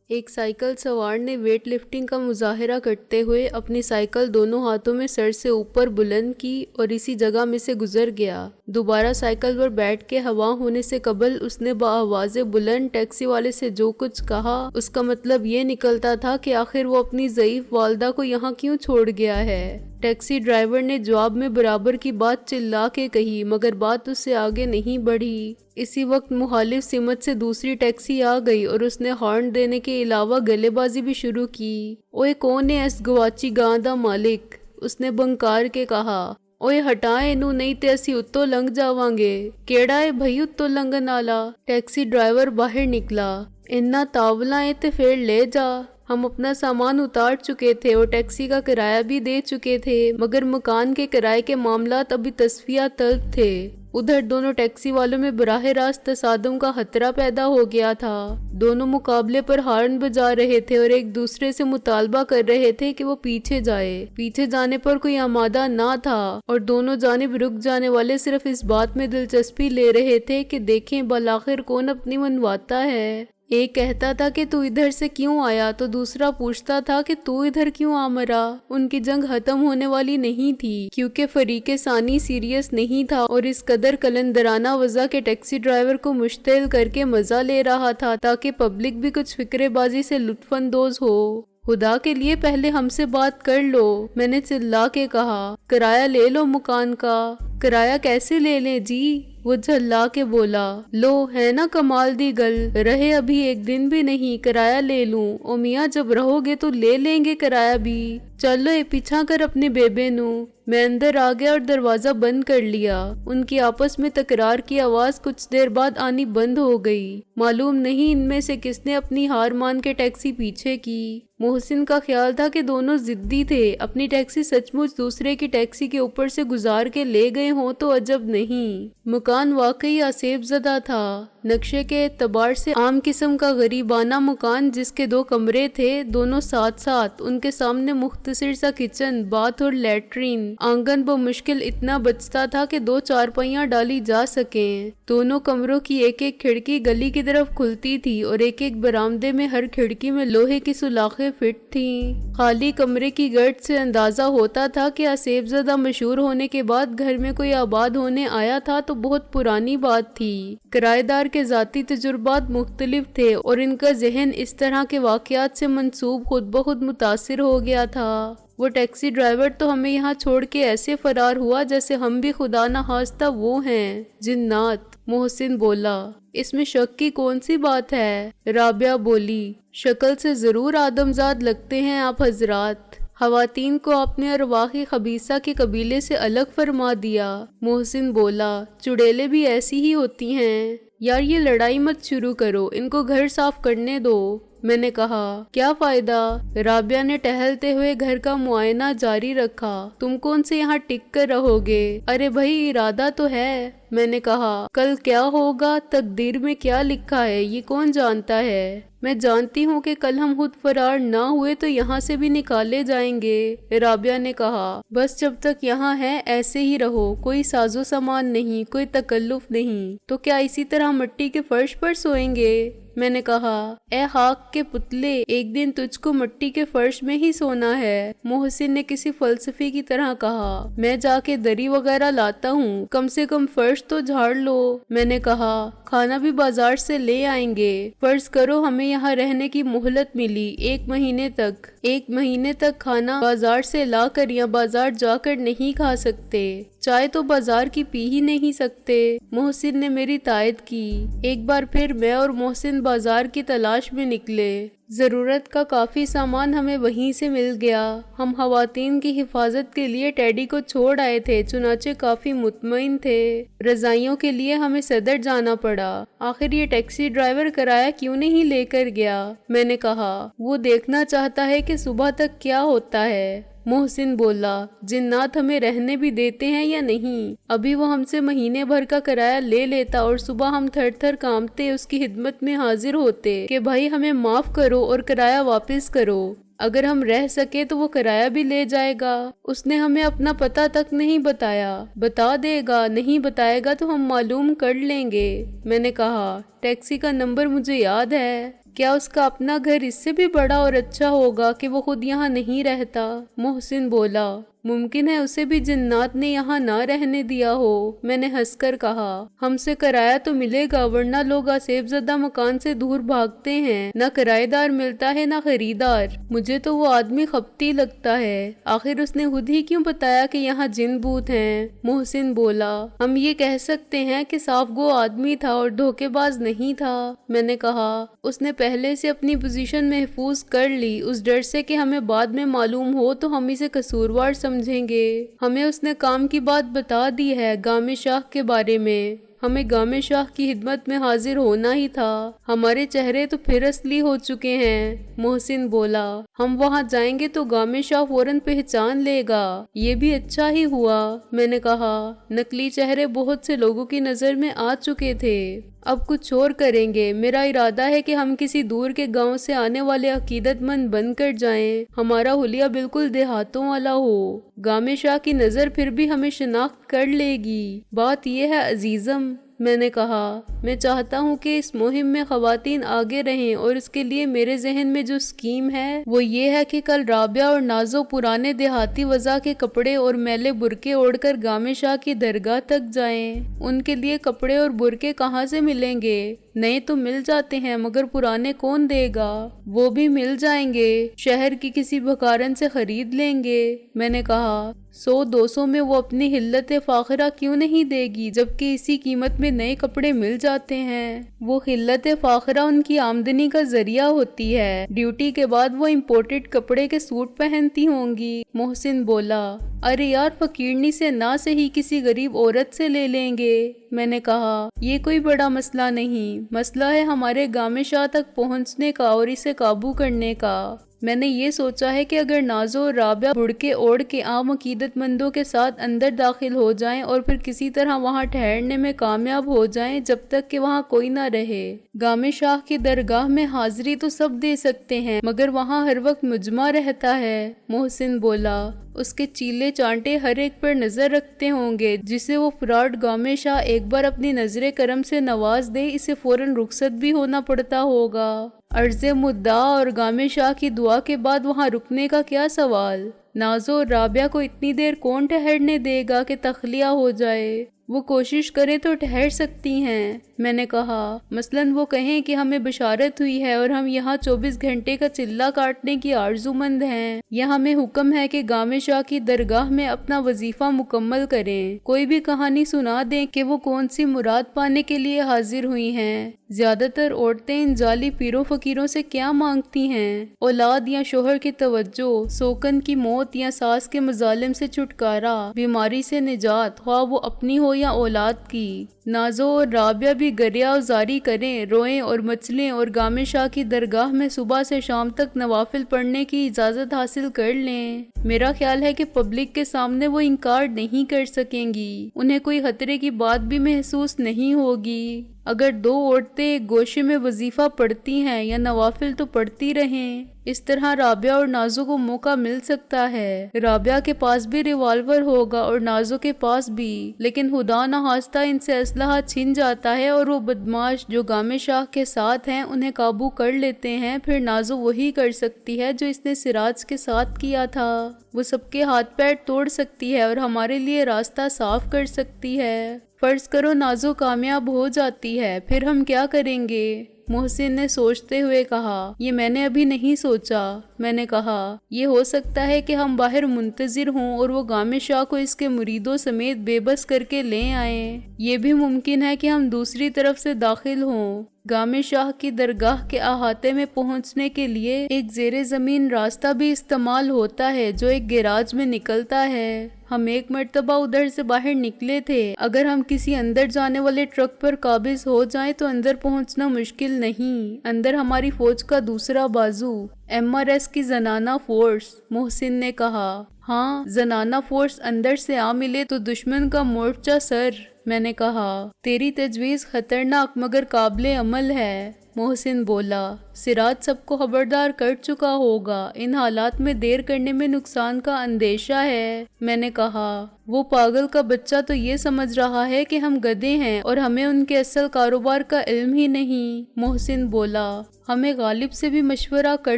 ایک سائیکل سوار نے ویٹ لفٹنگ کا مظاہرہ کرتے ہوئے اپنی سائیکل دونوں ہاتھوں میں سر سے اوپر بلند کی اور اسی جگہ میں سے گزر گیا۔ دوبارہ سائیکل پر بیٹھ کے ہوا ہونے سے قبل اس نے بآواز بلند ٹیکسی والے سے جو کچھ کہا اس کا مطلب یہ نکلتا تھا کہ آخر وہ اپنی ضعیف والدہ کو یہاں کیوں چھوڑ گیا ہے۔ ٹیکسی ڈرائیور نے جواب میں برابر کی بات چلا کے کہی مگر بات اس سے آگے نہیں بڑھی۔ اسی وقت مخالف سمت سے دوسری ٹیکسی آ گئی اور اس نے ہارن دینے کے علاوہ گلے بازی بھی شروع کی۔ اوئے کون ہے اس گواچی گاں دا مالک؟ اس نے بنکار کے کہا۔ اوئے ہٹائیں انو نہیں تے اسی اتو لنگ جاواں گے۔ کیڑا ہے بھئی اتو لنگن آلا؟ ٹیکسی ڈرائیور باہر نکلا۔ اننا تاولاں اے تے پھر لے جا۔ ہم اپنا سامان اتار چکے تھے اور ٹیکسی کا کرایہ بھی دے چکے تھے مگر مکان کے کرائے کے معاملات ابھی تصفیہ طلب تھے۔ ادھر دونوں ٹیکسی والوں میں براہ راست تصادم کا خطرہ پیدا ہو گیا تھا۔ دونوں مقابلے پر ہارن بجا رہے تھے اور ایک دوسرے سے مطالبہ کر رہے تھے کہ وہ پیچھے جائے۔ پیچھے جانے پر کوئی آمادہ نہ تھا اور دونوں جانب رک جانے والے صرف اس بات میں دلچسپی لے رہے تھے کہ دیکھیں بالآخر کون اپنی منواتا ہے۔ ایک کہتا تھا کہ تو ادھر سے کیوں آیا تو دوسرا پوچھتا تھا کہ تو ادھر کیوں آ مرا۔ ان کی جنگ ختم ہونے والی نہیں تھی کیونکہ فریق ثانی سیریس نہیں تھا اور اس قدر کلندرانہ وضع کے ٹیکسی ڈرائیور کو مشتعل کر کے مزہ لے رہا تھا تاکہ پبلک بھی کچھ فکرے بازی سے لطف اندوز ہو۔ خدا کے لیے پہلے ہم سے بات کر لو، میں نے چلا کے کہا۔ کرایہ لے لو مکان کا۔ کرایہ کیسے لے لیں جی؟ وہ جھلا کے بولا۔ لو ہے نا کمال دی گل، رہے ابھی ایک دن بھی نہیں کرایہ لے لوں۔ او میاں جب رہو گے تو لے لیں گے کرایہ بھی۔ چلو اے پیچھا کر اپنے بیبے نو۔ میں اندر آ گیا اور دروازہ بند کر لیا۔ ان کی آپس میں تکرار کی آواز کچھ دیر بعد آنی بند ہو گئی۔ معلوم نہیں ان میں سے کس نے اپنی ہار مان کے ٹیکسی پیچھے کی۔ محسن کا خیال تھا کہ دونوں ضدی تھے، اپنی ٹیکسی سچ مچ دوسرے کی ٹیکسی کے اوپر سے گزار کے لے گئے ہوں تو عجب نہیں۔ مکان واقعی آسیب زدہ تھا، نقشے کے اعتبار سے عام قسم کا غریبانہ مکان جس کے 2 کمرے تھے، دونوں ساتھ ساتھ، ان کے سامنے مختصر سا کچن، باتھ اور لیٹرین، آنگن بمشکل اتنا بچتا تھا کہ 2 چارپائیاں ڈالی جا سکیں۔ دونوں کمروں کی ایک ایک کھڑکی گلی کی طرف کھلتی تھی اور ایک ایک برآمدے میں ہر کھڑکی میں لوہے کی سلاخیں فٹ تھیں۔ خالی کمرے کی گرد سے اندازہ ہوتا تھا کہ آسیب زدہ مشہور ہونے کے بعد گھر میں کوئی آباد ہونے آیا تھا تو بہت پرانی بات تھی۔ کرایہ دار کے ذاتی تجربات مختلف تھے اور ان کا ذہن اس طرح کے واقعات سے منسوب خود بخود متاثر ہو گیا تھا۔ وہ ٹیکسی ڈرائیور تو ہمیں یہاں چھوڑ کے ایسے فرار ہوا جیسے ہم بھی خدا نہ خواستہ وہ ہیں جنات۔ محسن بولا۔ اس میں شک کی کون سی بات ہے؟ رابعہ بولی۔ شکل سے ضرور آدمزاد لگتے ہیں آپ حضرات۔ خواتین کو آپ نے ارواح خبیثہ کے قبیلے سے الگ فرما دیا۔ محسن بولا۔ چڑیلیں بھی ایسی ہی ہوتی ہیں۔ یار یہ لڑائی مت شروع کرو، ان کو گھر صاف کرنے دو۔ میں نے کہا۔ کیا فائدہ؟ رابعہ نے ٹہلتے ہوئے گھر کا معائنہ جاری رکھا۔ تم کون سے یہاں ٹک کر رہو گے؟ ارے بھائی ارادہ تو ہے۔ میں نے کہا۔ کل کیا ہوگا، تقدیر میں کیا لکھا ہے یہ کون جانتا ہے؟ میں جانتی ہوں کہ کل ہم خود فرار نہ ہوئے تو یہاں سے بھی نکالے جائیں گے۔ رابعہ نے کہا۔ بس جب تک یہاں ہے ایسے ہی رہو، کوئی ساز و سامان نہیں، کوئی تکلف نہیں۔ تو کیا اسی طرح مٹی کے فرش پر سوئیں گے؟ میں نے کہا۔ اے خاک کے پتلے، ایک دن تجھ کو مٹی کے فرش میں ہی سونا ہے۔ محسن نے کسی فلسفی کی طرح کہا۔ میں جا کے دری وغیرہ لاتا ہوں، کم سے کم فرش تو جھاڑ لو۔ میں نے کہا۔ کھانا بھی بازار سے لے آئیں گے۔ فرض کرو ہمیں یہاں رہنے کی مہلت ملی 1 مہینے تک۔ 1 مہینے تک کھانا بازار سے لا کر یا بازار جا کر نہیں کھا سکتے، چائے تو بازار کی پی ہی نہیں سکتے۔ محسن نے میری تائید کی۔ ایک بار پھر میں اور محسن بازار کی تلاش میں نکلے۔ ضرورت کا کافی سامان ہمیں وہیں سے مل گیا۔ ہم خواتین کی حفاظت کے لیے ٹیڈی کو چھوڑ آئے تھے، چنانچہ کافی مطمئن تھے۔ رضائیوں کے لیے ہمیں صدر جانا پڑا۔ آخر یہ ٹیکسی ڈرائیور کرایہ کیوں نہیں لے کر گیا؟ میں نے کہا۔ وہ دیکھنا چاہتا ہے کہ صبح تک کیا ہوتا ہے۔ محسن بولا۔ جنات ہمیں رہنے بھی دیتے ہیں یا نہیں؟ ابھی وہ ہم سے مہینے بھر کا کرایہ لے لیتا اور صبح ہم تھر تھر کانپتے اس کی خدمت میں حاضر ہوتے کہ بھائی ہمیں معاف کرو اور کرایہ واپس کرو۔ اگر ہم رہ سکے تو وہ کرایہ بھی لے جائے گا۔ اس نے ہمیں اپنا پتہ تک نہیں بتایا۔ بتا دے گا، نہیں بتائے گا تو ہم معلوم کر لیں گے۔ میں نے کہا۔ ٹیکسی کا نمبر مجھے یاد ہے۔ کیا اس کا اپنا گھر اس سے بھی بڑا اور اچھا ہوگا کہ وہ خود یہاں نہیں رہتا؟ محسن بولا، ممکن ہے اسے بھی جنات نے یہاں نہ رہنے دیا ہو۔ میں نے ہنس کر کہا، ہم سے کرایہ تو ملے گا، ورنہ لوگ آسیب زدہ مکان سے دور بھاگتے ہیں، نہ کرایہ دار ملتا ہے نہ خریدار۔ مجھے تو وہ آدمی خپتی لگتا ہے، آخر اس نے خود ہی کیوں بتایا کہ یہاں جن بھوت ہیں؟ محسن بولا، ہم یہ کہہ سکتے ہیں کہ صاف گو آدمی تھا اور دھوکے باز نہیں تھا۔ میں نے کہا، اس نے پہلے سے اپنی پوزیشن محفوظ کر لی، اس ڈر سے کہ ہمیں بعد میں معلوم ہو تو ہم اسے قصوروار سمجھیں گے۔ ہمیں اس نے کام کی بات بتا دی ہے، گامے شاہ کے بارے میں۔ ہمیں گامے شاہ کی خدمت میں حاضر ہونا ہی تھا۔ ہمارے چہرے تو پھر اصلی ہو چکے ہیں۔ محسن بولا، ہم وہاں جائیں گے تو گامے شاہ فوراً پہچان لے گا۔ یہ بھی اچھا ہی ہوا۔ میں نے کہا، نقلی چہرے بہت سے لوگوں کی نظر میں آ چکے تھے، اب کچھ اور کریں گے۔ میرا ارادہ ہے کہ ہم کسی دور کے گاؤں سے آنے والے عقیدت مند بن کر جائیں، ہمارا حلیہ بالکل دیہاتوں والا ہو۔ گامے شاہ کی نظر پھر بھی ہمیں شناخت کر لے گی۔ بات یہ ہے عزیزم، میں نے کہا، میں چاہتا ہوں کہ اس مہم میں خواتین آگے رہیں، اور اس کے لیے میرے ذہن میں جو اسکیم ہے وہ یہ ہے کہ کل رابعہ اور نازو پرانے دیہاتی وضع کے کپڑے اور میلے برقعے اوڑھ کر گامے شاہ کی درگاہ تک جائیں۔ ان کے لیے کپڑے اور برقعے کہاں سے ملیں گے؟ نئے تو مل جاتے ہیں، مگر پرانے کون دے گا؟ وہ بھی مل جائیں گے، شہر کی کسی بھکارن سے خرید لیں گے۔ میں نے کہا، 100-200 میں وہ اپنی حلت فاخرہ کیوں نہیں دے گی، جبکہ اسی قیمت میں نئے کپڑے مل جاتے ہیں؟ وہ حلت فاخرہ ان کی آمدنی کا ذریعہ ہوتی ہے، ڈیوٹی کے بعد وہ امپورٹڈ کپڑے کے سوٹ پہنتی ہوں گی۔ محسن بولا، ارے یار، فقیرنی سے نہ صحیح کسی غریب عورت سے لے لیں گے۔ میں نے کہا، یہ کوئی بڑا مسئلہ نہیں، مسئلہ ہے ہمارے گامے شاہ تک پہنچنے کا اور اسے قابو کرنے کا۔ میں نے یہ سوچا ہے کہ اگر نازو اور رابعہ برقعے اوڑھ کے عام عقیدت مندوں کے ساتھ اندر داخل ہو جائیں اور پھر کسی طرح وہاں ٹھہرنے میں کامیاب ہو جائیں جب تک کہ وہاں کوئی نہ رہے۔ گامے شاہ کی درگاہ میں حاضری تو سب دے سکتے ہیں، مگر وہاں ہر وقت مجمع رہتا ہے۔ محسن بولا، اس کے چیلے چانٹے ہر ایک پر نظر رکھتے ہوں گے، جسے وہ فراڈ گامے شاہ ایک بار اپنی نظر کرم سے نواز دے، اسے فوراً رخصت بھی ہونا پڑتا ہوگا۔ عرض مدعا اور گامے شاہ کی دعا کے بعد وہاں رکنے کا کیا سوال؟ نازو اور رابعہ کو اتنی دیر کون ٹھہرنے دے گا کہ تخلیہ ہو جائے؟ وہ کوشش کریں تو ٹھہر سکتی ہیں۔ میں نے کہا، مثلاً وہ کہیں کہ ہمیں بشارت ہوئی ہے اور ہم یہاں 24 گھنٹے کا چلہ کاٹنے کی آرزو مند ہیں، یا ہمیں حکم ہے کہ گامے شاہ کی درگاہ میں اپنا وظیفہ مکمل کریں۔ کوئی بھی کہانی سنا دیں کہ وہ کون سی مراد پانے کے لیے حاضر ہوئی ہیں۔ زیادہ تر عورتیں ان جعلی پیروں فقیروں سے کیا مانگتی ہیں؟ اولاد یا شوہر کی توجہ، سوکن کی موت یا ساس کے مظالم سے چھٹکارا، بیماری سے نجات، خواہ وہ اپنی ہو یا اولاد کی۔ نازو اور رابعہ بھی گریہ زاری کریں، روئیں اور مچلیں اور گامے شاہ کی درگاہ میں صبح سے شام تک نوافل پڑھنے کی اجازت حاصل کر لیں۔ میرا خیال ہے کہ پبلک کے سامنے وہ انکار نہیں کر سکیں گی، انہیں کوئی خطرے کی بات بھی محسوس نہیں ہوگی۔ اگر 2 عورتیں ایک گوشے میں وظیفہ پڑھتی ہیں یا نوافل تو پڑھتی رہیں، اس طرح رابعہ اور نازو کو موقع مل سکتا ہے۔ رابعہ کے پاس بھی ریوالور ہوگا اور نازو کے پاس بھی، لیکن خدا نخواستہ ان سے اسلحہ چھن جاتا ہے اور وہ بدماش جو گامے شاہ کے ساتھ ہیں انہیں قابو کر لیتے ہیں، پھر نازو وہی کر سکتی ہے جو اس نے سراج کے ساتھ کیا تھا، وہ سب کے ہاتھ پیر توڑ سکتی ہے اور ہمارے لیے راستہ صاف کر سکتی ہے۔ فرض کرو نازو کامیاب ہو جاتی ہے، پھر ہم کیا کریں گے؟ محسن نے سوچتے ہوئے کہا، یہ میں نے ابھی نہیں سوچا۔ میں نے کہا، یہ ہو سکتا ہے کہ ہم باہر منتظر ہوں اور وہ گامے شاہ کو اس کے مریدوں سمیت بے بس کر کے لے آئیں۔ یہ بھی ممکن ہے کہ ہم دوسری طرف سے داخل ہوں۔ گامے شاہ کی درگاہ کے احاطے میں پہنچنے کے لیے ایک زیر زمین راستہ بھی استعمال ہوتا ہے جو ایک گیراج میں نکلتا ہے۔ ہم ایک مرتبہ ادھر سے باہر نکلے تھے۔ اگر ہم کسی اندر جانے والے ٹرک پر قابض ہو جائیں تو اندر پہنچنا مشکل نہیں۔ اندر ہماری فوج کا دوسرا بازو، MRS کی زنانہ فورس۔ محسن نے کہا، ہاں، زنانہ فورس اندر سے آ ملے تو دشمن کا مورچہ سر۔ میں نے کہا تیری تجویز خطرناک مگر قابل عمل ہے۔ محسن بولا سراج سب کو خبردار کر چکا ہوگا، ان حالات میں دیر کرنے میں نقصان کا اندیشہ ہے۔ میں نے کہا وہ پاگل کا بچہ تو یہ سمجھ رہا ہے کہ ہم گدھے ہیں اور ہمیں ان کے اصل کاروبار کا علم ہی نہیں۔ محسن بولا ہمیں غالب سے بھی مشورہ کر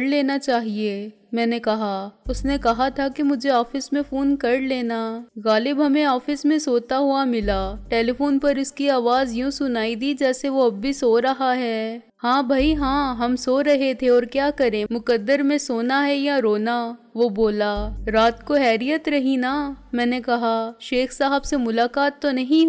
لینا چاہیے۔ میں نے کہا اس نے کہا تھا کہ مجھے آفس میں فون کر لینا۔ غالب ہمیں آفس میں سوتا ہوا ملا، ٹیلی فون پر اس کی آواز یوں سنائی دی جیسے وہ اب بھی سو رہا ہے۔ ہاں بھائی ہاں، ہم سو رہے تھے اور کیا کریں، مقدر میں سونا ہے یا رونا۔ وہ بولا رات کو خیریت رہی نا؟ میں نے کہا شیخ صاحب سے ملاقات تو نہیں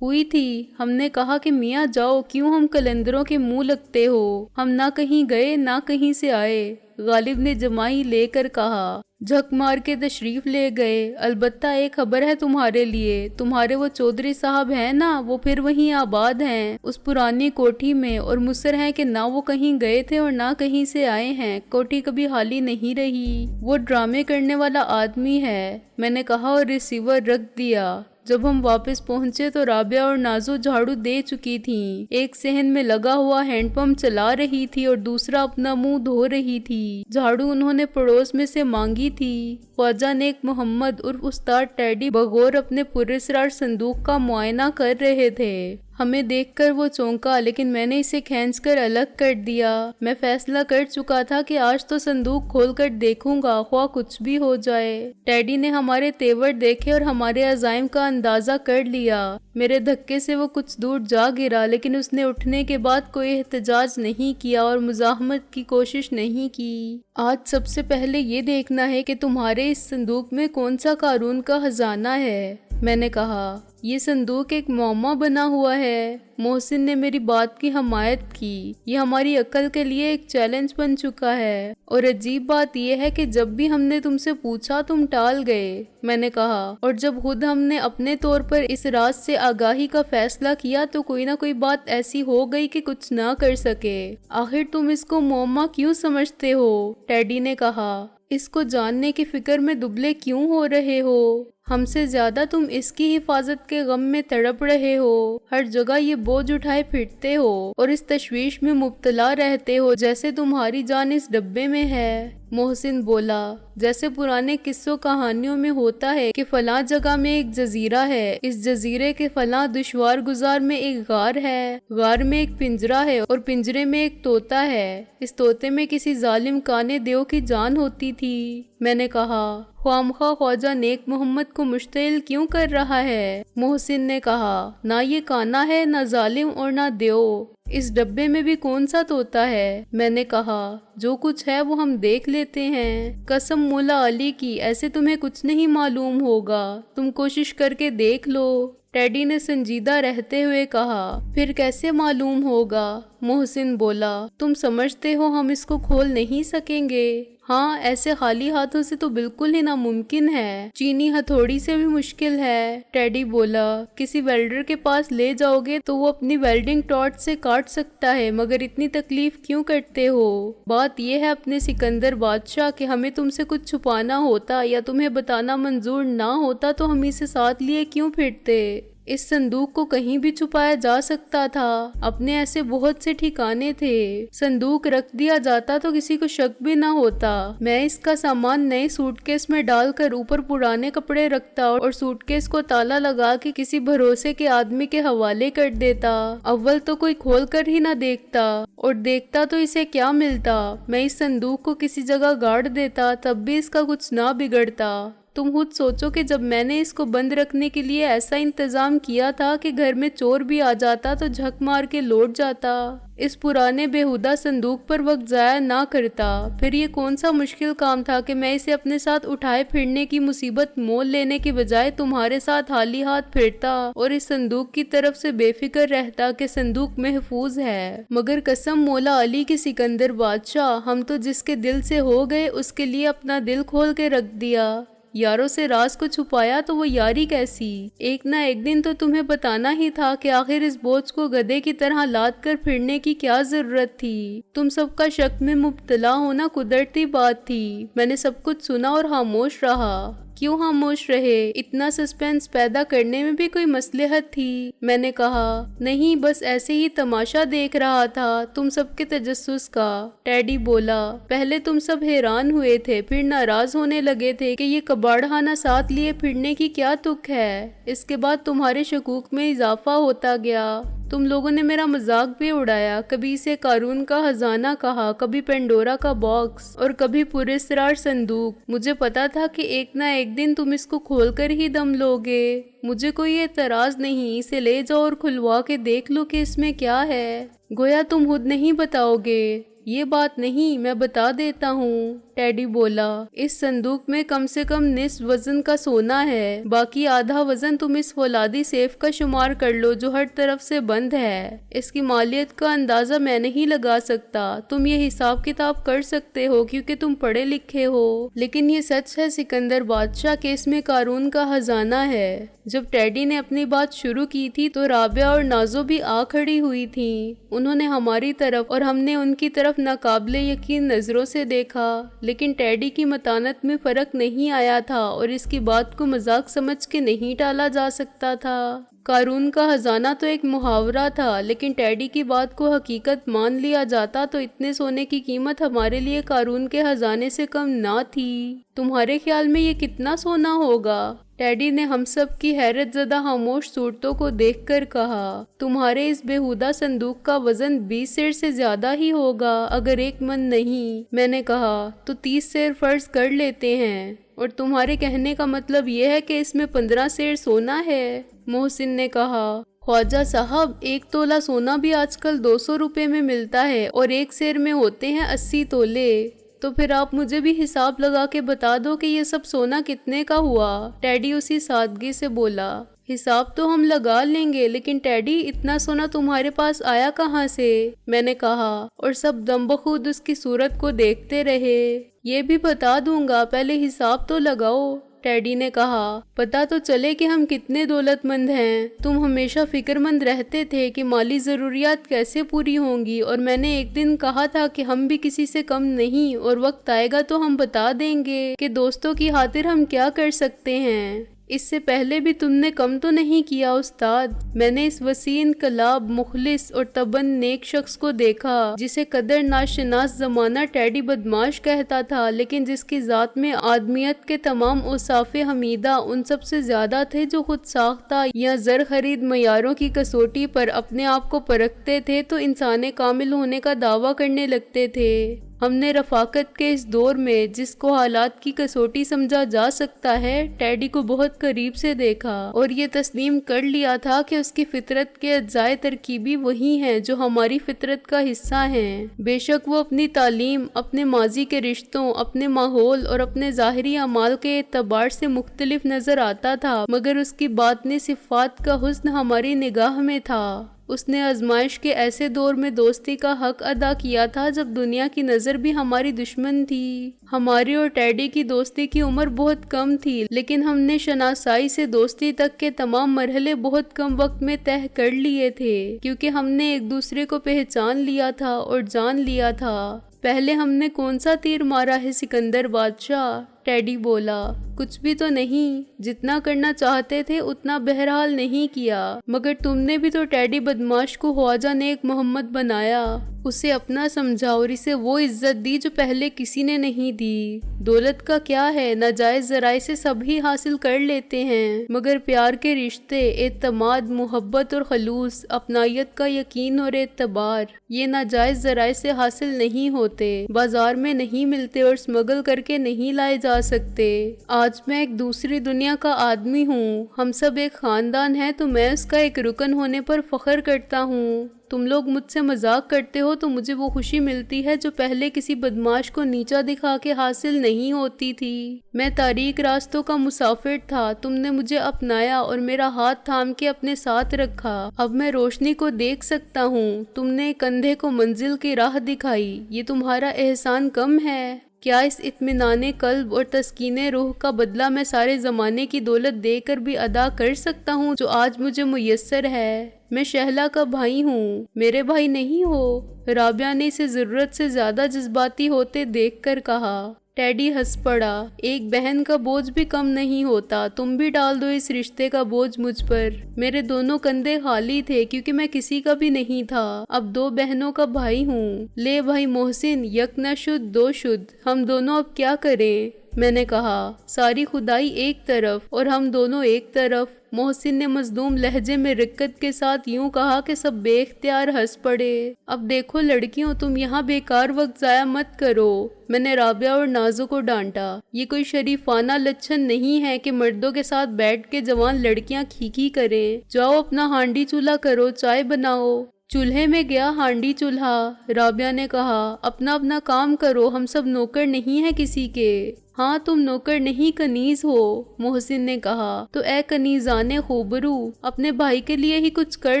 ہوئی تھی۔ ہم نے کہا کہ میاں جاؤ، کیوں ہم قلندروں کے منہ لگتے ہو، ہم نہ کہیں گئے نہ کہیں سے آئے۔ غالب نے جمائی لے کر کہا جھک مار کے تشریف لے گئے، البتہ ایک خبر ہے تمہارے لیے، تمہارے وہ چودھری صاحب ہیں نا، وہ پھر وہیں آباد ہیں اس پرانی کوٹھی میں، اور مصر ہیں کہ نہ وہ کہیں گئے تھے اور نہ کہیں سے آئے ہیں، کوٹھی کبھی خالی نہیں رہی۔ وہ ڈرامے کرنے والا آدمی ہے۔ میں نے کہا اور ریسیور رکھ دیا۔ جب ہم واپس پہنچے تو رابعہ اور نازو جھاڑو دے چکی تھیں، ایک صحن میں لگا ہوا ہینڈ پمپ چلا رہی تھی اور دوسرا اپنا منہ دھو رہی تھی۔ جھاڑو انہوں نے پڑوس میں سے مانگی تھی۔ خواجہ نیک محمد عرف استاد ٹیڈی بغور اپنے پراسرار صندوق کا معائنہ کر رہے تھے۔ ہمیں دیکھ کر وہ چونکا، لیکن میں نے اسے کھینچ کر الگ کر دیا۔ میں فیصلہ کر چکا تھا کہ آج تو صندوق کھول کر دیکھوں گا، خواہ کچھ بھی ہو جائے۔ ٹیڈی نے ہمارے تیور دیکھے اور ہمارے عزائم کا اندازہ کر لیا۔ میرے دھکے سے وہ کچھ دور جا گرا، لیکن اس نے اٹھنے کے بعد کوئی احتجاج نہیں کیا اور مزاحمت کی کوشش نہیں کی۔ آج سب سے پہلے یہ دیکھنا ہے کہ تمہارے اس صندوق میں کون سا قارون کا خزانہ ہے۔ میں نے کہا یہ صندوق ایک معمہ بنا ہوا ہے۔ محسن نے میری بات کی حمایت کی۔ یہ ہماری عقل کے لیے ایک چیلنج بن چکا ہے، اور عجیب بات یہ ہے کہ جب بھی ہم نے تم سے پوچھا تم ٹال گئے۔ میں نے کہا اور جب خود ہم نے اپنے طور پر اس راز سے آگاہی کا فیصلہ کیا تو کوئی نہ کوئی بات ایسی ہو گئی کہ کچھ نہ کر سکے۔ آخر تم اس کو معمہ کیوں سمجھتے ہو؟ ٹیڈی نے کہا اس کو جاننے کی فکر میں دبلے کیوں ہو رہے ہو؟ ہم سے زیادہ تم اس کی حفاظت کے غم میں تڑپ رہے ہو، ہر جگہ یہ بوجھ اٹھائے پھرتے ہو اور اس تشویش میں مبتلا رہتے ہو جیسے تمہاری جان اس ڈبے میں ہے۔ محسن بولا جیسے پرانے قصوں کہانیوں میں ہوتا ہے کہ فلاں جگہ میں ایک جزیرہ ہے، اس جزیرے کے فلاں دشوار گزار میں ایک غار ہے، غار میں ایک پنجرہ ہے اور پنجرے میں ایک طوطا ہے، اس طوطے میں کسی ظالم کانے دیو کی جان ہوتی تھی۔ میں نے کہا خوامخواہ خواجہ نیک محمد کو مشتعل کیوں کر رہا ہے؟ محسن نے کہا نہ یہ کانا ہے، نہ ظالم اور نہ دیو، اس ڈبے میں بھی کون سا طوطا ہے؟ میں نے کہا جو کچھ ہے وہ ہم دیکھ لیتے ہیں۔ قسم مولا علی کی ایسے تمہیں کچھ نہیں معلوم ہوگا، تم کوشش کر کے دیکھ لو۔ ٹیڈی نے سنجیدہ رہتے ہوئے کہا پھر کیسے معلوم ہوگا؟ محسن بولا تم سمجھتے ہو ہم اس کو کھول نہیں سکیں گے؟ ہاں ایسے خالی ہاتھوں سے تو بالکل ہی ناممکن ہے، چینی ہتھوڑی سے بھی مشکل ہے۔ ٹیڈی بولا کسی ویلڈر کے پاس لے جاؤ گے تو وہ اپنی ویلڈنگ ٹارچ سے کاٹ سکتا ہے، مگر اتنی تکلیف کیوں کرتے ہو؟ بات یہ ہے اپنے سکندر بادشاہ کہ ہمیں تم سے کچھ چھپانا ہوتا یا تمہیں بتانا منظور نہ ہوتا تو ہم اسے ساتھ لیے کیوں پھرتے؟ اس صندوق کو کہیں بھی چھپایا جا سکتا تھا، اپنے ایسے بہت سے ٹھکانے تھے، صندوق رکھ دیا جاتا تو کسی کو شک بھی نہ ہوتا۔ میں اس کا سامان نئے سوٹ کیس میں ڈال کر اوپر پرانے کپڑے رکھتا اور سوٹ کیس کو تالا لگا کے کسی بھروسے کے آدمی کے حوالے کر دیتا۔ اول تو کوئی کھول کر ہی نہ دیکھتا، اور دیکھتا تو اسے کیا ملتا؟ میں اس صندوق کو کسی جگہ گاڑ دیتا، تب بھی اس کا کچھ نہ بگڑتا۔ تم خود سوچو کہ جب میں نے اس کو بند رکھنے کے لیے ایسا انتظام کیا تھا کہ گھر میں چور بھی آ جاتا تو جھک مار کے لوٹ جاتا، اس پرانے بےہودہ صندوق پر وقت ضائع نہ کرتا، پھر یہ کون سا مشکل کام تھا کہ میں اسے اپنے ساتھ اٹھائے پھرنے کی مصیبت مول لینے کے بجائے تمہارے ساتھ خالی ہاتھ پھرتا اور اس صندوق کی طرف سے بے فکر رہتا کہ صندوق محفوظ ہے۔ مگر قسم مولا علی کی سکندر بادشاہ، ہم تو جس کے دل سے ہو گئے اس کے لیے اپنا دل کھول کے رکھ دیا۔ یاروں سے راز کو چھپایا تو وہ یاری کیسی؟ ایک نہ ایک دن تو تمہیں بتانا ہی تھا کہ آخر اس بوجھ کو گدھے کی طرح لاد کر پھرنے کی کیا ضرورت تھی۔ تم سب کا شک میں مبتلا ہونا قدرتی بات تھی۔ میں نے سب کچھ سنا اور خاموش رہا۔ کیوں خاموش رہے؟ اتنا سسپینس پیدا کرنے میں بھی کوئی مصلحت تھی؟ میں نے کہا نہیں، بس ایسے ہی تماشا دیکھ رہا تھا تم سب کے تجسس کا۔ ٹیڈی بولا پہلے تم سب حیران ہوئے تھے، پھر ناراض ہونے لگے تھے کہ یہ کباڑخانہ ساتھ لیے پھرنے کی کیا تک ہے، اس کے بعد تمہارے شکوک میں اضافہ ہوتا گیا۔ تم لوگوں نے میرا مذاق بھی اڑایا، کبھی اسے قارون کا خزانہ کہا، کبھی پینڈورا کا باکس اور کبھی پراسرار صندوق۔ مجھے پتا تھا کہ ایک نہ ایک دن تم اس کو کھول کر ہی دم لوگے۔ مجھے کوئی اعتراض نہیں، اسے لے جاؤ اور کھلوا کے دیکھ لو کہ اس میں کیا ہے۔ گویا تم خود نہیں بتاؤ گے۔ یہ بات نہیں، میں بتا دیتا ہوں، ٹیڈی بولا۔ اس صندوق میں کم سے کم نصف وزن کا سونا ہے، باقی آدھا وزن تم اس فولادی سیف کا شمار کر لو جو ہر طرف سے بند ہے۔ اس کی مالیت کا اندازہ میں نہیں لگا سکتا، تم یہ حساب کتاب کر سکتے ہو کیونکہ تم پڑھے لکھے ہو، لیکن یہ سچ ہے سکندر بادشاہ کہ اس میں قارون کا خزانہ ہے۔ جب ٹیڈی نے اپنی بات شروع کی تھی تو رابعہ اور نازو بھی آ کھڑی ہوئی تھیں۔ انہوں نے ہماری طرف اور ہم نے ان کی طرف ناقابل یقین نظروں سے دیکھا، لیکن ٹیڈی کی متانت میں فرق نہیں آیا تھا اور اس کی بات کو مذاق سمجھ کے نہیں ٹالا جا سکتا تھا۔ قارون کا خزانہ تو ایک محاورہ تھا، لیکن ٹیڈی کی بات کو حقیقت مان لیا جاتا تو اتنے سونے کی قیمت ہمارے لیے قارون کے خزانے سے کم نہ تھی۔ تمہارے خیال میں یہ کتنا سونا ہوگا؟ ٹیڈی نے ہم سب کی حیرت زدہ خاموش صورتوں کو دیکھ کر کہا، تمہارے اس بیہودہ صندوق کا وزن 20 سیر سے زیادہ ہی ہوگا، اگر 1 من نہیں۔ میں نے کہا تو 30 سیر فرض کر لیتے ہیں، اور تمہارے کہنے کا مطلب یہ ہے کہ اس میں 15 سیر سونا ہے؟ محسن نے کہا، خواجہ صاحب 1 تولہ سونا بھی آج کل 200 روپے میں ملتا ہے اور 1 سیر میں ہوتے ہیں 80 تولے۔ تو پھر آپ مجھے بھی حساب لگا کے بتا دو کہ یہ سب سونا کتنے کا ہوا۔ ٹیڈی اسی سادگی سے بولا، حساب تو ہم لگا لیں گے، لیکن ٹیڈی اتنا سونا تمہارے پاس آیا کہاں سے؟ میں نے کہا، اور سب دم بخود اس کی صورت کو دیکھتے رہے۔ یہ بھی بتا دوں گا، پہلے حساب تو لگاؤ، ٹیڈی نے کہا، پتا تو چلے کہ ہم کتنے دولت مند ہیں۔ تم ہمیشہ فکر مند رہتے تھے کہ مالی ضروریات کیسے پوری ہوں گی، اور میں نے ایک دن کہا تھا کہ ہم بھی کسی سے کم نہیں، اور وقت آئے گا تو ہم بتا دیں گے کہ دوستوں کی خاطر ہم کیا کر سکتے ہیں۔ اس سے پہلے بھی تم نے کم تو نہیں کیا استاد۔ میں نے اس وسیع انقلاب، مخلص اور طبعاً نیک شخص کو دیکھا جسے قدر ناشناس زمانہ ٹیڈی بدماش کہتا تھا، لیکن جس کی ذات میں آدمیت کے تمام اوصاف حمیدہ ان سب سے زیادہ تھے جو خود ساختہ یا زر خرید معیاروں کی کسوٹی پر اپنے آپ کو پرکھتے تھے تو انسان کامل ہونے کا دعویٰ کرنے لگتے تھے۔ ہم نے رفاقت کے اس دور میں جس کو حالات کی کسوٹی سمجھا جا سکتا ہے، ٹیڈی کو بہت قریب سے دیکھا اور یہ تسلیم کر لیا تھا کہ اس کی فطرت کے اجزائے ترکیبی وہی ہیں جو ہماری فطرت کا حصہ ہیں۔ بے شک وہ اپنی تعلیم، اپنے ماضی کے رشتوں، اپنے ماحول اور اپنے ظاہری اعمال کے اعتبار سے مختلف نظر آتا تھا، مگر اس کی باطنی صفات کا حسن ہماری نگاہ میں تھا۔ اس نے آزمائش کے ایسے دور میں دوستی کا حق ادا کیا تھا جب دنیا کی نظر بھی ہماری دشمن تھی۔ ہماری اور ٹیڈی کی دوستی کی عمر بہت کم تھی، لیکن ہم نے شناسائی سے دوستی تک کے تمام مرحلے بہت کم وقت میں طے کر لیے تھے، کیونکہ ہم نے ایک دوسرے کو پہچان لیا تھا اور جان لیا تھا۔ پہلے ہم نے کون سا تیر مارا ہے سکندر بادشاہ؟ ٹیڈی بولا، کچھ بھی تو نہیں، جتنا کرنا چاہتے تھے اتنا بہرحال نہیں کیا، مگر تم نے بھی تو ٹیڈی بدماش کو خواجہ نیک محمد بنایا، اسے اپنا سمجھا اور اسے وہ عزت دی جو پہلے کسی نے نہیں دی۔ دولت کا کیا ہے، ناجائز ذرائع سے سب ہی حاصل کر لیتے ہیں، مگر پیار کے رشتے، اعتماد، محبت اور خلوص، اپنائیت کا یقین اور اعتبار، یہ ناجائز ذرائع سے حاصل نہیں ہوتے، بازار میں نہیں ملتے اور اسمگل کر کے نہیں لائے جا سکتے۔ آج میں ایک دوسری دنیا کا آدمی ہوں، ہم سب ایک خاندان ہیں تو میں اس کا ایک رکن ہونے پر فخر کرتا ہوں۔ تم لوگ مجھ سے مذاق کرتے ہو تو مجھے وہ خوشی ملتی ہے جو پہلے کسی بدماش کو نیچا دکھا کے حاصل نہیں ہوتی تھی۔ میں تاریک راستوں کا مسافر تھا، تم نے مجھے اپنایا اور میرا ہاتھ تھام کے اپنے ساتھ رکھا۔ اب میں روشنی کو دیکھ سکتا ہوں، تم نے کندھے کو منزل کی راہ دکھائی، یہ تمہارا احسان کم ہے؟ کیا اس اطمینان قلب اور تسکین روح کا بدلہ میں سارے زمانے کی دولت دے کر بھی ادا کر سکتا ہوں جو آج مجھے میسر ہے؟ میں شہلا کا بھائی ہوں، میرے بھائی نہیں ہو؟ رابعہ نے اسے ضرورت سے زیادہ جذباتی ہوتے دیکھ کر کہا۔ ٹیڈی ہنس پڑا۔ ایک بہن کا بوجھ بھی کم نہیں ہوتا، تم بھی ڈال دو اس رشتے کا بوجھ مجھ پر۔ میرے دونوں کندھے خالی تھے کیونکہ میں کسی کا بھی نہیں تھا، اب 2 بہنوں کا بھائی ہوں۔ لے بھائی محسن، یک نہ شد دو شد، ہم دونوں اب کیا کریں؟ میں نے کہا، ساری خدائی ایک طرف اور ہم دونوں ایک طرف۔ محسن نے مظلوم لہجے میں رقت کے ساتھ یوں کہا کہ سب بے اختیار ہنس پڑے۔ اب دیکھو لڑکیوں، تم یہاں بیکار وقت ضائع مت کرو، میں نے رابعہ اور نازو کو ڈانٹا۔ یہ کوئی شریفانہ لچھن نہیں ہے کہ مردوں کے ساتھ بیٹھ کے جوان لڑکیاں کھیکی کریں۔ جاؤ اپنا ہانڈی چولہا کرو، چائے بناؤ۔ چولہے میں گیا ہانڈی چولہا، رابعہ نے کہا، اپنا اپنا کام کرو، ہم سب نوکر نہیں ہیں کسی کے۔ ہاں تم نوکر نہیں کنیز ہو، محسن نے کہا۔ تو اے کنیزان خوبرو، اپنے بھائی کے لیے ہی کچھ کر